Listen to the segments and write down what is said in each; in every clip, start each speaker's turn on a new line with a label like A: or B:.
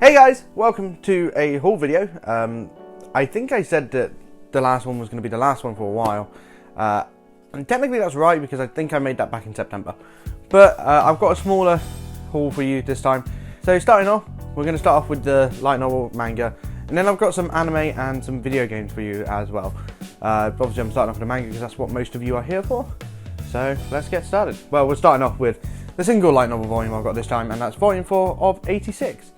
A: Hey guys, welcome to a haul video. I think I said that the last one was going to be the last one for a while. And technically that's right because I think I made that back in September. But I've got a smaller haul for you this time. So starting off, we're going to start off with the light novel manga. And then I've got some anime and some video games for you as well. Obviously I'm starting off with the manga because that's what most of you are here for. So let's get started. Well, we're starting off with the single light novel volume I've got this time, and that's volume 4 of 86.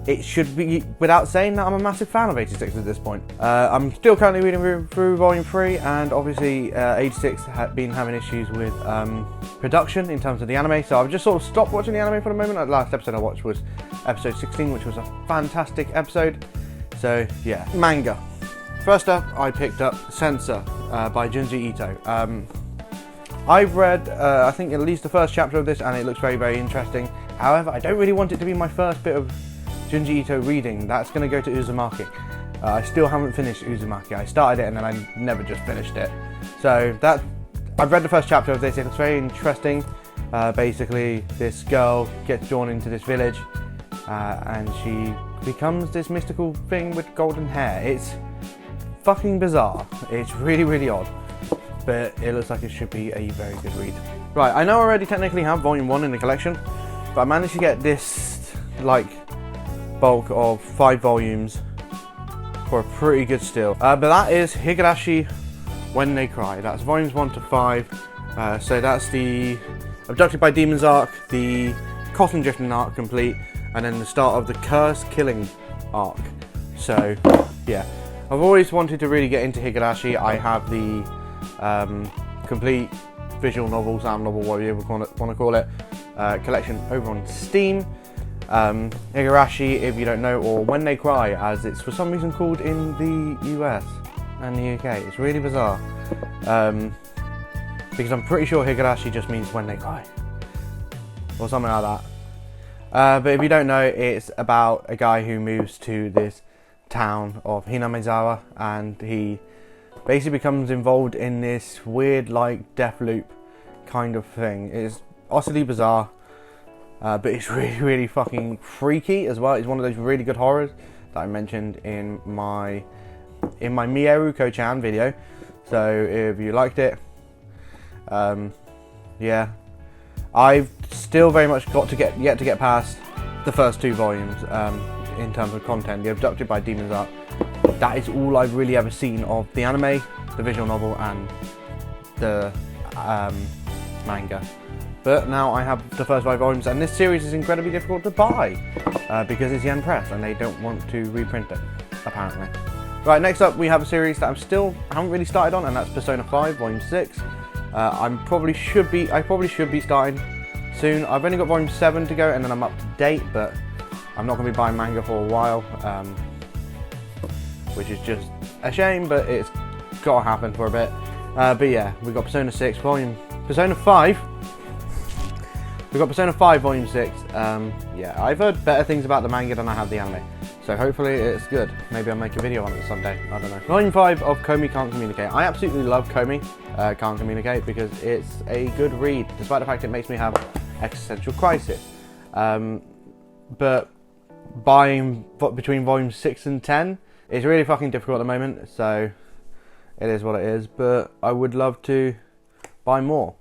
A: It should be without saying that I'm a massive fan of 86 at this point. I'm still currently reading through volume 3, and obviously 86 had been having issues with production in terms of the anime, so I've just sort of stopped watching the anime for the moment. The last episode I watched was episode 16, which was a fantastic episode. So yeah, manga. First up, I picked up Censor by Junji Ito. I've read, I think, at least the first chapter of this, and it looks very, very interesting. However, I don't really want it to be my first bit of Junji Ito reading. That's going to go to Uzumaki. I still haven't finished Uzumaki. I started it and then I never just finished it. So I've read the first chapter of this. It looks very interesting. Basically, this girl gets drawn into this village and she becomes this mystical thing with golden hair. It's fucking bizarre. It's really, really odd. But it looks like it should be a very good read. Right, I know I already technically have volume 1 in the collection, but I managed to get this, like, bulk of 5 volumes for a pretty good steal. But that is Higarashi When They Cry. That's volumes 1 to 5. So that's the Abducted by Demons arc, the Cotton Drifting arc complete, and then the start of the Curse Killing arc. So, yeah. I've always wanted to really get into Higarashi. I have the complete visual novel, sound novel, whatever you want to call it, collection over on Steam. Igarashi, if you don't know, or When They Cry, as it's for some reason called in the US and the UK. It's really bizarre, because I'm pretty sure Higarashi just means when they cry, or something like that. But if you don't know, it's about a guy who moves to this town of Hinamezawa, and he basically becomes involved in this weird, like, death loop kind of thing. It's utterly bizarre. But it's really, really fucking freaky as well. It's one of those really good horrors that I mentioned in my Mieruko-chan video. So if you liked it, yeah, I've still very much yet to get past the first 2 volumes in terms of content. The Abducted by Demons arc. That is all I've really ever seen of the anime, the visual novel, and the manga. But now I have the first 5 volumes, and this series is incredibly difficult to buy because it's Yen Press and they don't want to reprint it, apparently. Right, next up we have a series that I haven't really started on, and that's Persona 5 Volume 6. I probably should be starting soon. I've only got Volume 7 to go, and then I'm up to date, but I'm not going to be buying manga for a while, which is just a shame, but it's got to happen for a bit. But yeah, we've got Persona 5. We've got Persona 5 Volume 6. Yeah, I've heard better things about the manga than I have the anime, so hopefully it's good. Maybe I'll make a video on it someday, I don't know. Volume 5 of Komi Can't Communicate. I absolutely love Komi Can't Communicate because it's a good read, despite the fact it makes me have existential crisis. But buying between Volumes 6 and 10 is really fucking difficult at the moment, so it is what it is, but I would love to buy more.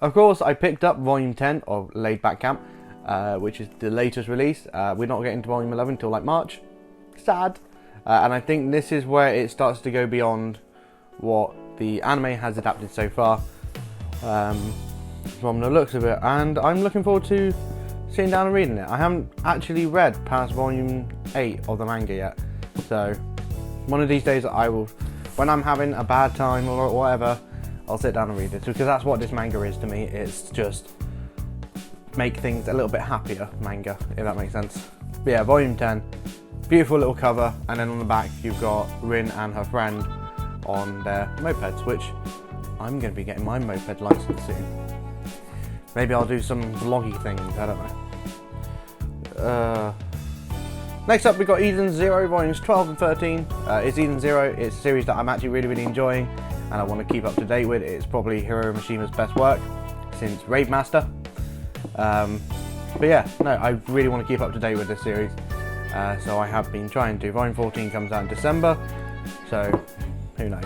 A: Of course, I picked up Volume 10 of Laid Back Camp, which is the latest release. We're not getting to Volume 11 until like March. Sad. And I think this is where it starts to go beyond what the anime has adapted so far, from the looks of it. And I'm looking forward to sitting down and reading it. I haven't actually read past Volume 8 of the manga yet. So one of these days I will, when I'm having a bad time or whatever, I'll sit down and read it, because that's what this manga is to me. It's just make things a little bit happier manga, if that makes sense. But yeah, Volume 10, beautiful little cover, and then on the back you've got Rin and her friend on their mopeds, which I'm going to be getting my moped license soon. Maybe I'll do some vloggy things, I don't know. Next up we've got Eden Zero Volumes 12 and 13. It's Eden Zero. It's a series that I'm actually really, really enjoying, and I want to keep up to date with. It's probably Hiro Mishima's best work since Rave Master. But yeah, no, I really want to keep up to date with this series. So I have been trying to. Volume 14 comes out in December, so who knows.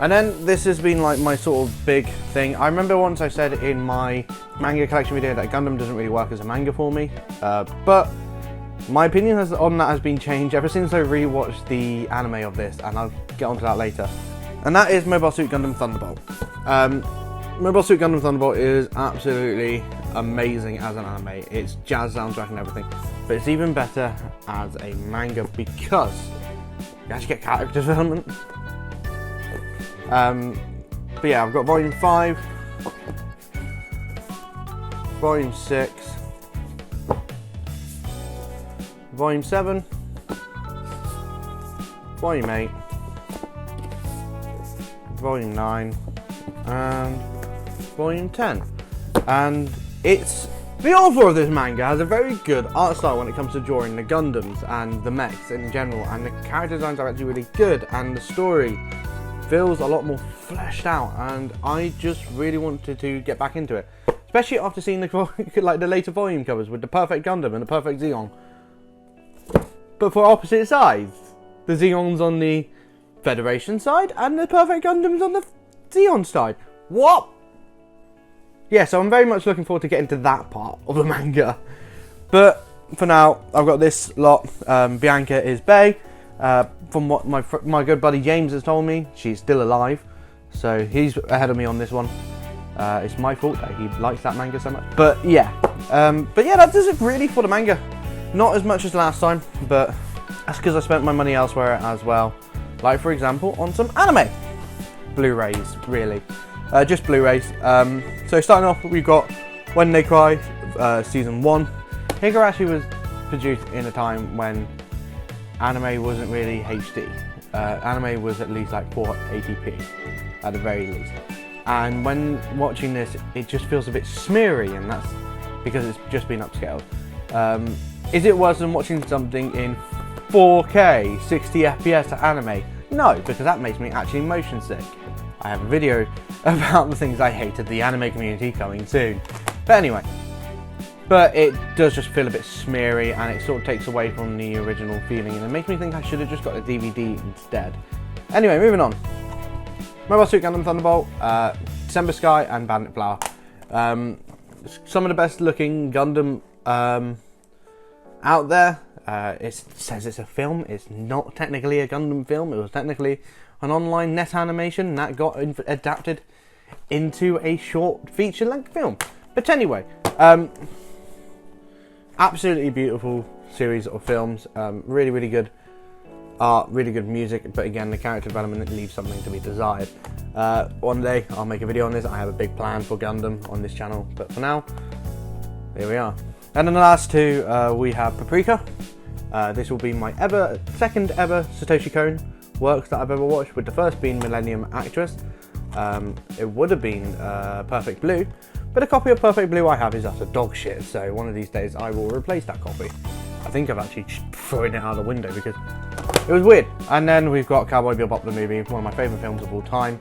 A: And then this has been like my sort of big thing. I remember once I said in my manga collection video that Gundam doesn't really work as a manga for me, but my opinion on that has been changed ever since I rewatched the anime of this, and I'll get onto that later. And that is Mobile Suit Gundam Thunderbolt. Mobile Suit Gundam Thunderbolt is absolutely amazing as an anime. It's jazz soundtrack and everything, but it's even better as a manga because you actually get character development. But yeah, I've got Volume 5, Volume 6, Volume 7, Volume 8, Volume 9, and Volume 10. And the author of this manga has a very good art style when it comes to drawing the Gundams and the mechs in general, and the character designs are actually really good, and the story feels a lot more fleshed out, and I just really wanted to get back into it, especially after seeing the later volume covers with the perfect Gundam and the perfect Zeon, but for opposite sides. The Zeon's on the Federation side and the perfect Gundam's on the Zeon side. What? Yeah, so I'm very much looking forward to getting to that part of the manga, but for now I've got this lot. Bianca is Bae. From what my good buddy James has told me, she's still alive, so he's ahead of me on this one. It's my fault that he likes that manga so much. But yeah, that does it really for the manga. Not as much as last time, but that's because I spent my money elsewhere as well. Like for example, on some anime Blu-rays, really, just Blu-rays. So starting off, we've got When They Cry, Season 1. Higarashi was produced in a time when anime wasn't really HD. Anime was at least like 480p at the very least. And when watching this, it just feels a bit smeary, and that's because it's just been upscaled. Is it worse than watching something in 4K, 60 FPS anime? No, because that makes me actually motion sick. I have a video about the things I hated the anime community coming soon. But anyway. But it does just feel a bit smeary, and it sort of takes away from the original feeling, and it makes me think I should have just got a DVD instead. Anyway, moving on. Mobile Suit Gundam Thunderbolt, December Sky, and Bandit Flower. Some of the best looking Gundam out there. It says it's a film. It's not technically a Gundam film. It was technically an online net animation that got adapted into a short feature-length film. But anyway, absolutely beautiful series of films. Really, really good art, really good music, but again, the character development leaves something to be desired. One day I'll make a video on this. I have a big plan for Gundam on this channel, but for now, here we are. And then the last two, we have Paprika. This will be my second ever Satoshi Kon works that I've ever watched, with the first being Millennium Actress. It would have been Perfect Blue, but a copy of Perfect Blue I have is utter dog shit, so one of these days I will replace that copy. I think I've actually thrown it out the window because it was weird. And then we've got Cowboy Bebop the movie, one of my favourite films of all time.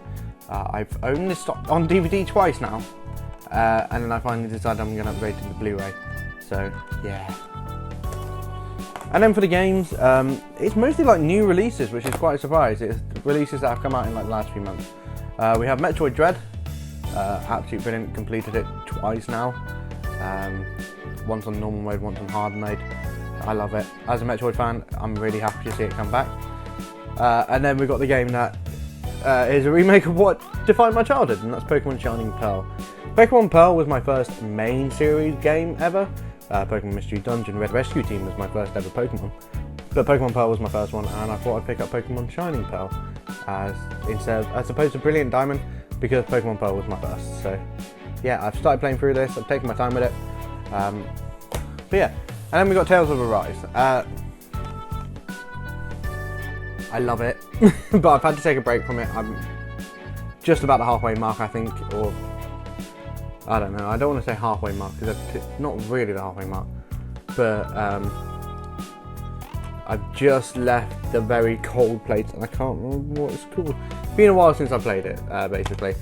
A: I've owned this on DVD twice now, and then I finally decided I'm going to upgrade to the Blu-ray. So yeah. And then for the games, it's mostly like new releases, which is quite a surprise. It's releases that have come out in like the last few months. We have Metroid Dread, absolutely brilliant, completed it twice now. Once on normal mode, once on hard mode. I love it. As a Metroid fan, I'm really happy to see it come back. And then we've got the game that is a remake of what defined my childhood, and that's Pokemon Shining Pearl. Pokemon Pearl was my first main series game ever. Pokemon Mystery Dungeon Red Rescue Team was my first ever Pokemon. But Pokemon Pearl was my first one, and I thought I'd pick up Pokemon Shining Pearl as opposed to Brilliant Diamond, because Pokemon Pearl was my first. So yeah, I've started playing through this, I've taken my time with it. But yeah, and then we got Tales of Arise. I love it, but I've had to take a break from it. I'm just about the halfway mark, I think, or I don't know. I don't want to say halfway mark because it's not really the halfway mark, but I've just left the very cold place and I can't remember what it's called. It's been a while since I played it, basically.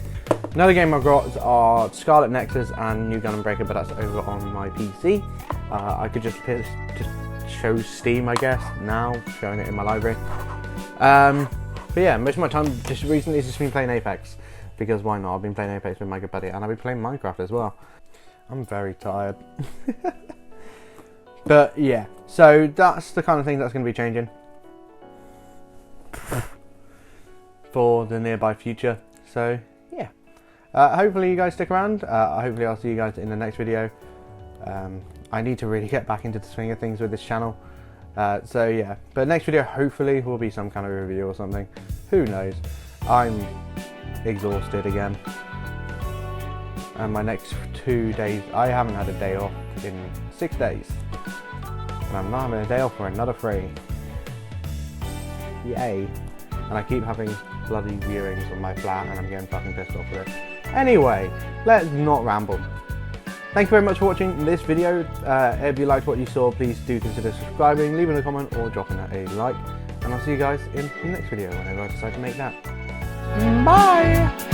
A: Another game I've got are Scarlet Nexus and New Gundam Breaker, but that's over on my PC. I could just chose Steam, I guess, now, showing it in my library. But yeah, most of my time just recently has just been playing Apex, because why not? I've been playing Apex with my good buddy, and I've been playing Minecraft as well. I'm very tired. But yeah, so that's the kind of thing that's going to be changing for the nearby future. So yeah, hopefully you guys stick around. Hopefully I'll see you guys in the next video. I need to really get back into the swing of things with this channel. So yeah, but next video hopefully will be some kind of review or something. Who knows? I'm exhausted again. And my next 2 days, I haven't had a day off in 6 days. And I'm not having a day off for another 3. Yay. And I keep having bloody viewings on my flat and I'm getting fucking pissed off with it. Anyway, let's not ramble. Thank you very much for watching this video. If you liked what you saw, please do consider subscribing, leaving a comment or dropping a like. And I'll see you guys in the next video whenever I decide to make that. Bye!